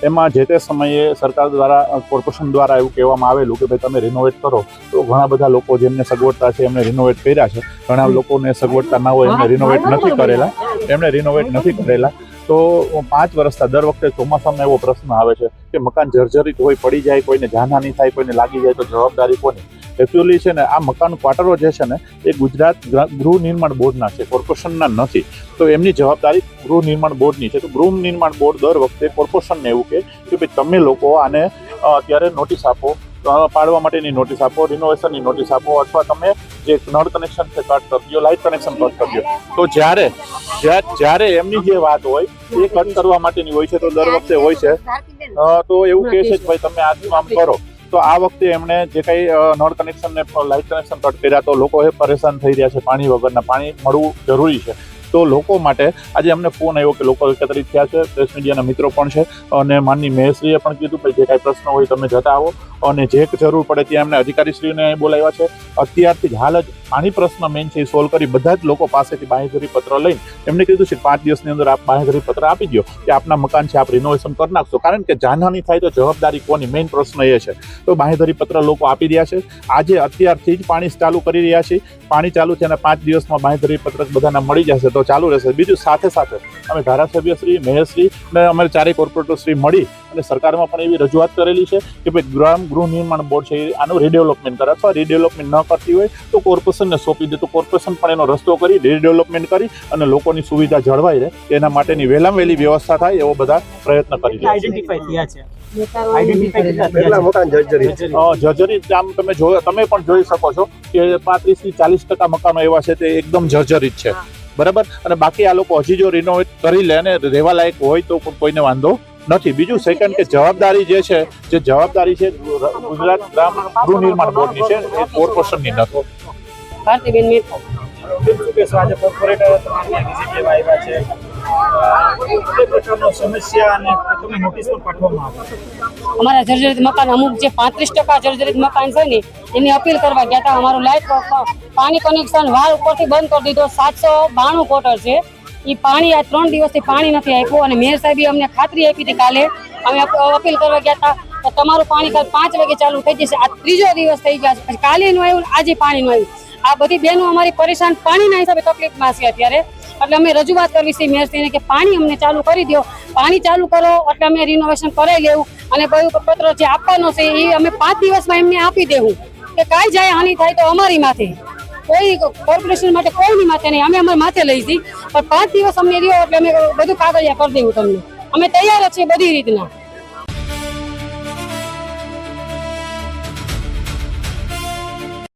એમાં જે તે સમયે સરકાર દ્વારા કોર્પોરેશન દ્વારા એવું કહેવામાં આવેલું કે ભાઈ તમે રિનોવેટ કરો, તો ઘણા બધા લોકો જેમને સગવડતા છે એમને રિનોવેટ કર્યા છે, ઘણા લોકોને સગવડતા ના હોય એમને રિનોવેટ નથી કરેલા. તો 5 વર્ષથી દર વખતે ચોમાસામાં એવો પ્રશ્ન આવે છે કે મકાન જર્જરિત હોય, પડી જાય, કોઈને જાનહાની થાય, કોઈને લાગી જાય તો જવાબદારી કોની? એકચ્યુઅલી છે ને આ મકાન ક્વાર્ટરો જે છે ને એ ગુજરાત ગૃહ નિર્માણ બોર્ડના છે, કોર્પોરેશનના નથી. તો એમની જવાબદારી ગૃહ નિર્માણ બોર્ડની છે. તો ગૃહ નિર્માણ બોર્ડ દર વખતે કોર્પોરેશનને એવું કે ભાઈ તમે લોકો આને અત્યારે નોટિસ આપો, પાડવા માટેની નોટિસ આપો, રિનોવેશનની નોટિસ આપો, અથવા તમે જે નળ કનેક્શન છે કટ કરી દો, લાઇટ કનેક્શન કટ કરી દો. તો જ્યારે એમની જે વાત હોય એ કટ કરવા માટેની હોય છે, તો દર વખતે હોય છે તો એવું કહે છે કે ભાઈ તમે આમ કરો. તો આ વખતે એમણે જે કંઈ નળ કનેક્શન ને લાઇટ કનેક્શન કટ કર્યા, તો લોકો એ પરેશાન થઈ રહ્યા છે. પાણી વગરના, પાણી મળવું જરૂરી છે. તો લોકો માટે આજે અમને ફોન આવ્યો કે લોકો એકત્રિત થયા છે, પ્રેસ મીડિયાના મિત્રો પણ છે, અને માનની મેયરશ્રીએ પણ કીધું કે જે કાંઈ પ્રશ્ન હોય તમે જતા આવો, અને જે જરૂર પડે ત્યાં એમને અધિકારીશ્રીઓને બોલાવ્યા છે. અત્યારથી જ હાલ જ પાણી પ્રશ્ન મેઇન છે એ સોલ્વ કરી બધા જ લોકો પાસેથી બાંહેધરી પત્ર લઈને એમને કીધું છે 5 દિવસની અંદર આપ બાંહેધરી પત્ર આપી દો કે આપના મકાન છે આપ રિનોવેશન કરી નાખશો. કારણ કે જાનહાની થાય તો જવાબદારી કોની, મેઇન પ્રશ્ન એ છે. તો બાંહેધરી પત્ર લોકો આપી રહ્યા છે. આજે અત્યારથી જ પાણી ચાલુ કરી રહ્યા છે. પાણી ચાલુ છે અને 5 દિવસમાં બાંહેધરી પત્રક બધાના મળી જશે તો ચાલુ રહેશે. બીજું સાથે સાથે અમે ધારાસભ્યશ્રી, મેયરશ્રી અને અમારે 4 કોર્પોરેટરશ્રી મળી અને સરકારમાં પણ એવી રજૂઆત કરેલી છે કે ભાઈ ગૃહ નિર્માણ બોર્ડ છે આનું રીડેવલપમેન્ટ કરે, અથવા રીડેવલપમેન્ટ ન કરતી હોય તો કોર્પોરેશનને સોંપી દે, તો કોર્પોરેશન પણ એનો રસ્તો કરી રીડેવલપમેન્ટ કરી અને લોકોની સુવિધા જળવાઈ રહે એના માટેની વહેલામાં વહેલી વ્યવસ્થા થાય એવો બધા પ્રયત્ન કરી રહ્યા છે. જર્જરિત આમ તમે પણ જોઈ શકો છો કે 35 થી 40% મકાનો એવા છે તે એકદમ જર્જરિત છે, બરાબર. અને બાકી આ લોકો હજી જો રિનોવેટ કરી લે અને રહેવા લાયક હોય તો કોઈને વાંધો નથી. બીજું સેકન્ડ કે જવાબદારી જે જવાબદારી છે ગુજરાત ગ્રામ ગૃહ નિર્માણ બોર્ડની છે, એ કોર્પોરેશનની નથી. ભારતીબેન મેથા આજે કોર્પોરેટર આવ્યા છે, સમસ્યા અને તમે નોટિસ પણ પાઠવવામાં આવે. અમારા જર્જરિત મકાન અમુક જે 35% જર્જરિત મકાન છે ને એની અપીલ કરવા ગયા હતા. અમારું લાઇટ પાણી કનેક્શન વાલ ઉપરથી બંધ કરી દીધો. 792 ક્વાર્ટર છે, એ પાણી આ 3 દિવસથી પાણી નથી આપ્યું. અને મેયર સાહેબે અમને ખાતરી આપી હતી કાલે અમે અપીલ કરવા ગયા હતા તો તમારું પાણી કાલ 5 વાગે ચાલુ થઈ જશે. આ 3જો દિવસ થઈ ગયા છે, પછી કાલે નું આવ્યું, આજે પાણી નું આવ્યું. આ બધી બહેનો અમારી પરેશાન પાણીના હિસાબે તકલીફમાં છે અત્યારે. એટલે અમે રજૂઆત કરવી છે મેયરશ્રીને કે પાણી અમને ચાલુ કરી દો, પાણી ચાલુ કરો એટલે અમે રિનોવેશન કરાવી લેવું. અને પત્ર જે આપવાનો છે એ અમે 5 દિવસમાં એમને આપી દેવું કે કાંઈ જાય હાનિ થાય તો અમારી માથે, કોઈ કોર્પોરેશન માટે કોઈની માથે નહીં, અમે અમારા માથે લઈશી. પણ 5 દિવસ અમને રહ્યો એટલે અમે બધું કાગળિયા કરી દેવું તમને. અમે તૈયાર જ છીએ બધી રીતના.